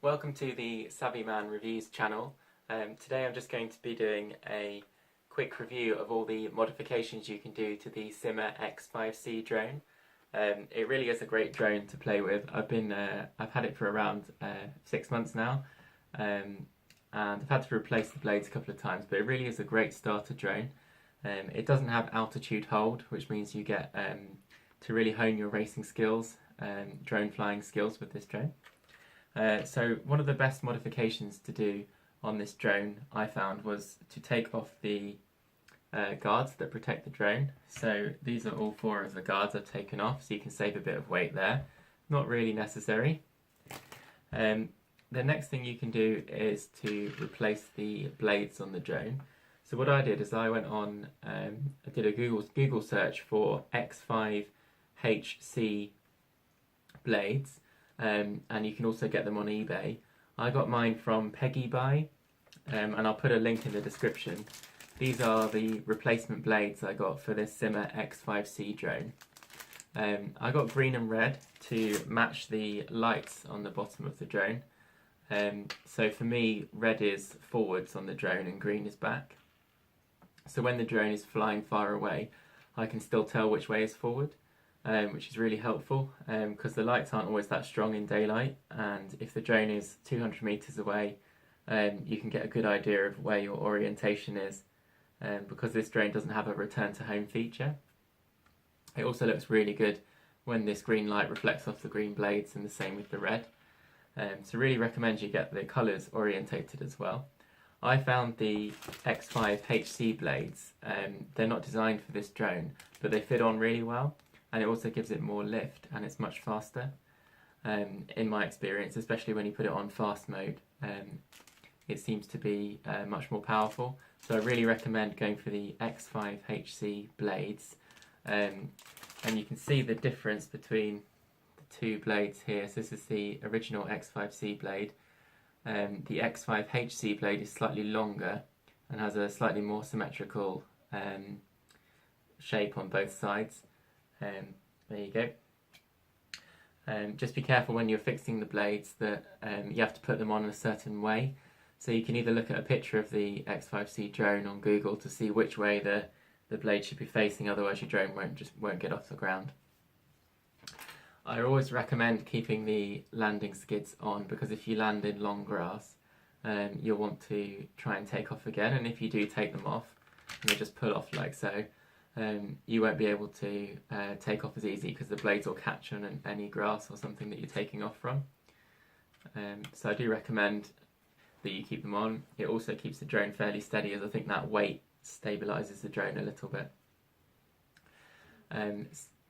Welcome to the Savvy Man Reviews channel. Today I'm just going to be doing a quick review of all the modifications you can do to the Syma X5C drone. It really is a great drone to play with. I've had it for around 6 months now, and I've had to replace the blades a couple of times, but it really is a great starter drone. It doesn't have altitude hold, which means you get to really hone your racing skills, drone flying skills with this drone. So one of the best modifications to do on this drone I found was to take off the guards that protect the drone. So these are all 4 of the guards I've taken off, so you can save a bit of weight there. Not really necessary. The next thing you can do is to replace the blades on the drone. So what I did is I went on, I did a Google search for X5C blades. And you can also get them on eBay. I got mine from Peggy Buy, and I'll put a link in the description. These are the replacement blades I got for this Syma X5C drone. I got green and red to match the lights on the bottom of the drone. So for me, red is forwards on the drone and green is back. So when the drone is flying far away, I can still tell which way is forward. Which is really helpful because the lights aren't always that strong in daylight, and if the drone is 200 meters away, you can get a good idea of where your orientation is, because this drone doesn't have a return to home feature. It also looks really good when this green light reflects off the green blades, and the same with the red. So really recommend you get the colours orientated as well. I found the X5HC blades, they're not designed for this drone, but they fit on really well. And it also gives it more lift, and it's much faster, in my experience, especially when you put it on fast mode. It seems to be much more powerful, so I really recommend going for the X5HC blades. And you can see the difference between the 2 blades here. So this is the original X5C blade. The X5HC blade is slightly longer and has a slightly more symmetrical shape on both sides. There you go. Just be careful when you're fixing the blades that you have to put them on in a certain way. So you can either look at a picture of the X5C drone on Google to see which way the blade should be facing, otherwise your drone won't get off the ground. I always recommend keeping the landing skids on, because if you land in long grass, you'll want to try and take off again, and if you do take them off, and they just pull off like so, you won't be able to take off as easy, because the blades will catch on any grass or something that you're taking off from. So I do recommend that you keep them on. It also keeps the drone fairly steady, as I think that weight stabilises the drone a little bit.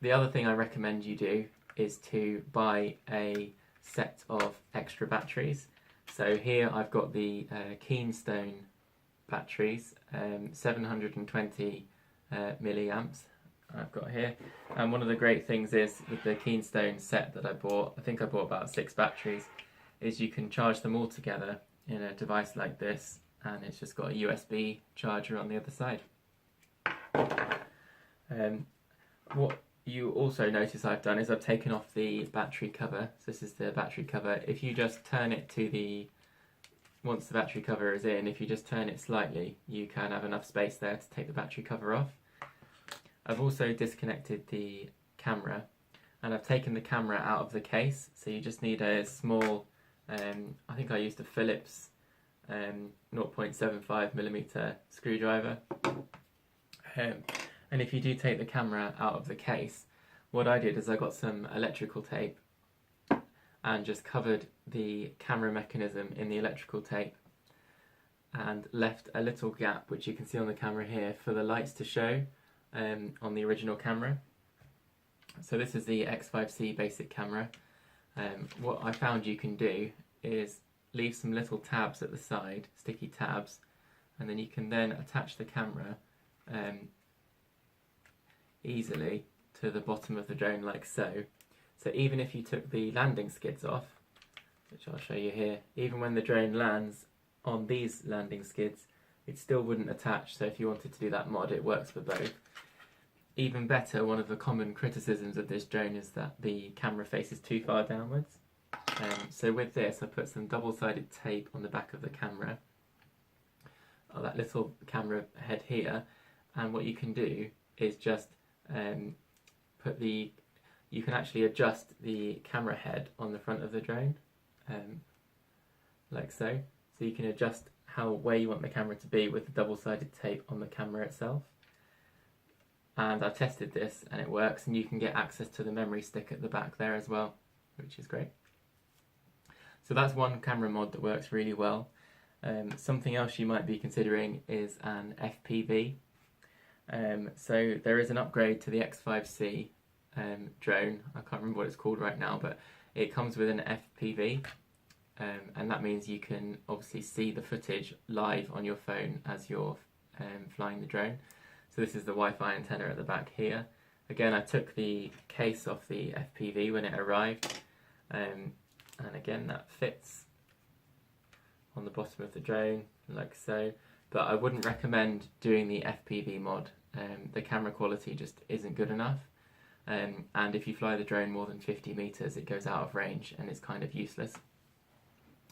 The other thing I recommend you do is to buy a set of extra batteries. So here I've got the Keystone batteries, 720 milliamps I've got here, and one of the great things is with the Keystone set that I bought, I think I bought about 6 batteries, is you can charge them all together in a device like this, and it's just got a USB charger on the other side. What you also notice I've done is I've taken off the battery cover. So this is the battery cover. If you just turn it to the once the battery cover is in, if you just turn it slightly, you can have enough space there to take the battery cover off. I've also disconnected the camera, and I've taken the camera out of the case, so you just need a small, I think I used a Phillips 0.75mm screwdriver. And if you do take the camera out of the case, what I did is I got some electrical tape and just covered the camera mechanism in the electrical tape, and left a little gap, which you can see on the camera here, for the lights to show on the original camera. So this is the X5C basic camera. What I found you can do is leave some little tabs at the side, sticky tabs, and then you can then attach the camera easily to the bottom of the drone like so. So even if you took the landing skids off, which I'll show you here, even when the drone lands on these landing skids, it still wouldn't attach. So if you wanted to do that mod, it works for both. Even better, one of the common criticisms of this drone is that the camera faces too far downwards. So with this I put some double-sided tape on the back of the camera, that little camera head here, and what you can do is just you can actually adjust the camera head on the front of the drone, like so. So you can adjust where you want the camera to be with the double-sided tape on the camera itself. And I tested this and it works, and you can get access to the memory stick at the back there as well, which is great. So that's one camera mod that works really well. Something else you might be considering is an FPV. So there is an upgrade to the X5C drone. I can't remember what it's called right now, but it comes with an FPV, and that means you can obviously see the footage live on your phone as you're flying the drone. So this is the Wi-Fi antenna at the back here. Again, I took the case off the FPV when it arrived, and again that fits on the bottom of the drone like so, but I wouldn't recommend doing the FPV mod. The camera quality just isn't good enough, and if you fly the drone more than 50 meters it goes out of range and it's kind of useless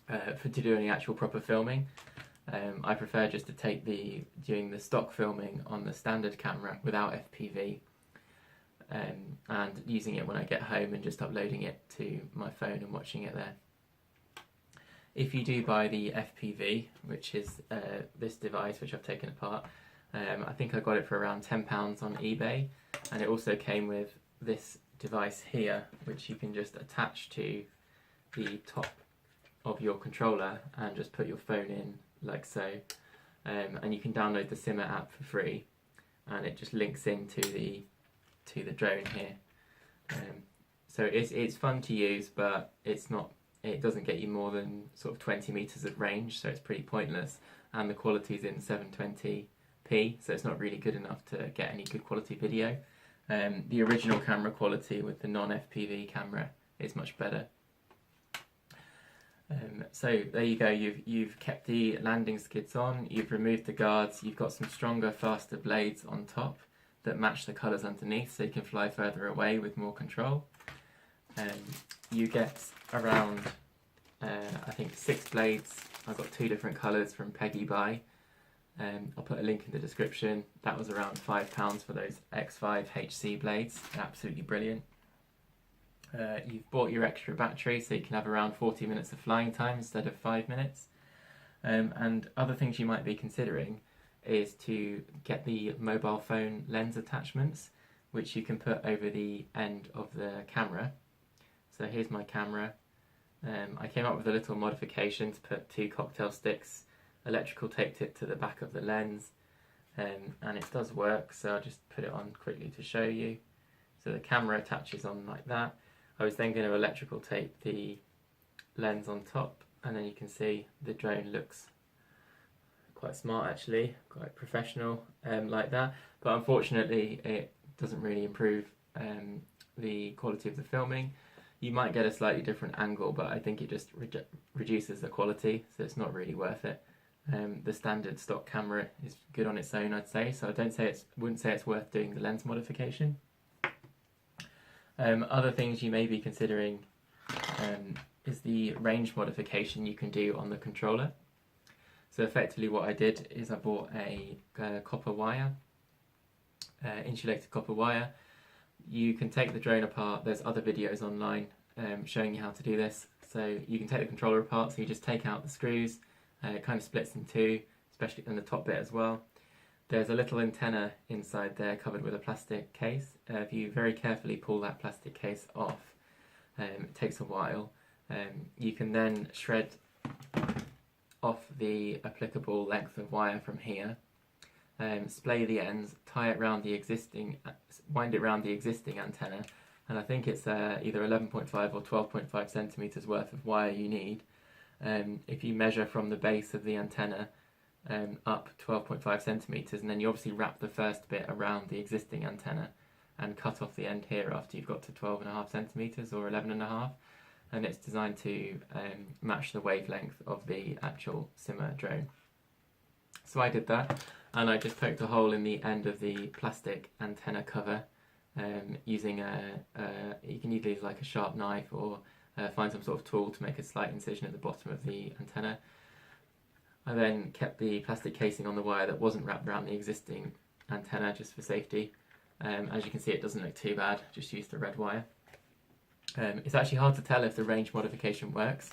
to do any actual proper filming. I prefer just to take doing the stock filming on the standard camera without FPV, and using it when I get home and just uploading it to my phone and watching it there. If you do buy the FPV, which is this device which I've taken apart, I think I got it for around £10 on eBay, and it also came with this device here which you can just attach to the top of your controller and just put your phone in like so, and you can download the Syma app for free, and it just links into the drone here. So it's fun to use, but it doesn't get you more than sort of 20 meters of range, so it's pretty pointless, and the quality is in 720p, so it's not really good enough to get any good quality video. The original camera quality with the non-FPV camera is much better. So there you go, you've kept the landing skids on, you've removed the guards, you've got some stronger, faster blades on top that match the colours underneath, so you can fly further away with more control. You get around, I think 6 blades. I've got 2 different colours from Peggy Buy. I'll put a link in the description. That was around £5 for those X5HC blades, absolutely brilliant. You've bought your extra battery so you can have around 40 minutes of flying time instead of 5 minutes. And other things you might be considering is to get the mobile phone lens attachments, which you can put over the end of the camera. So here's my camera. I came up with a little modification to put 2 cocktail sticks, electrical taped it to the back of the lens, and it does work, so I'll just put it on quickly to show you. So the camera attaches on like that. I was then going to electrical tape the lens on top, and then you can see the drone looks quite smart actually, quite professional like that, but unfortunately it doesn't really improve the quality of the filming. You might get a slightly different angle, but I think it just reduces the quality, so it's not really worth it. The standard stock camera is good on its own, I'd say, so I wouldn't say it's worth doing the lens modification. Other things you may be considering is the range modification you can do on the controller. So effectively what I did is I bought a copper wire, insulated copper wire. You can take the drone apart. There's other videos online showing you how to do this. So you can take the controller apart, so you just take out the screws, it kind of splits in two, especially in the top bit as well. There's a little antenna inside there covered with a plastic case. If you very carefully pull that plastic case off, it takes a while, you can then shred off the applicable length of wire from here, splay the ends, tie it around the existing, wind it around the existing antenna, and I think it's either 11.5 or 12.5 centimeters worth of wire you need. If you measure from the base of the antenna up 12.5 centimeters, and then you obviously wrap the first bit around the existing antenna and cut off the end here after you've got to 12.5 centimeters or 11.5, and it's designed to match the wavelength of the actual Syma drone. So I did that, and I just poked a hole in the end of the plastic antenna cover using you can either use like a sharp knife or find some sort of tool to make a slight incision at the bottom of the antenna. I then kept the plastic casing on the wire that wasn't wrapped around the existing antenna just for safety. As you can see, it doesn't look too bad, just used the red wire. It's actually hard to tell if the range modification works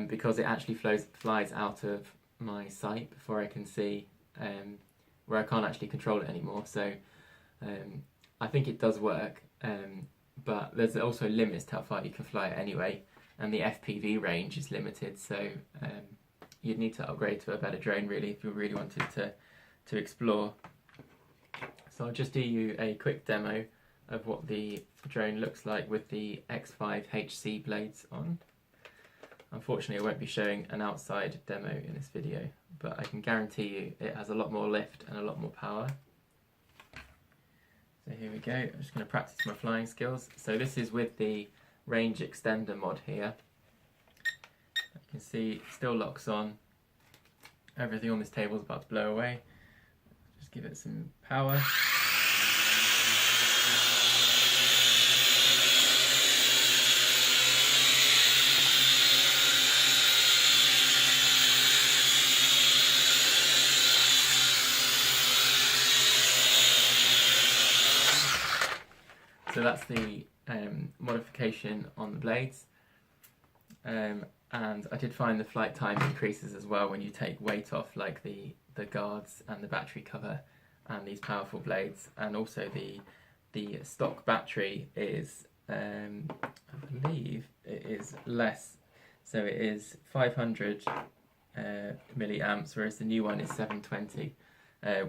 because it actually flies out of my sight before I can see where I can't actually control it anymore. So I think it does work, but there's also limits to how far you can fly it anyway, and the FPV range is limited, so you'd need to upgrade to a better drone really if you really wanted to explore. So I'll just do you a quick demo of what the drone looks like with the X5C blades on. Unfortunately, I won't be showing an outside demo in this video, but I can guarantee you it has a lot more lift and a lot more power. So here we go, I'm just going to practice my flying skills. So this is with the range extender mod here. You can see it still locks on. Everything on this table is about to blow away. Just give it some power. So that's the modification on the blades, and I did find the flight time increases as well when you take weight off, like the guards and the battery cover and these powerful blades, and also the stock battery is I believe it is less, so it is 500 milliamps, whereas the new one is 720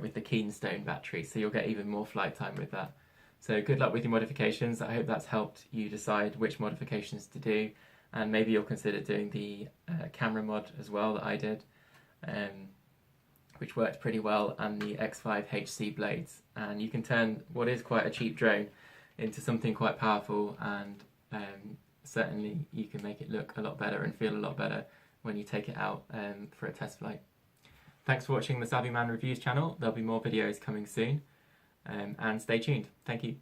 with the Keystone battery, so you'll get even more flight time with that. So good luck with your modifications. I hope that's helped you decide which modifications to do, and maybe you'll consider doing the camera mod as well that I did, which worked pretty well, and the X5C blades. And you can turn what is quite a cheap drone into something quite powerful, and certainly you can make it look a lot better and feel a lot better when you take it out for a test flight. Thanks for watching the Savvy Man Reviews channel. There'll be more videos coming soon. And stay tuned. Thank you.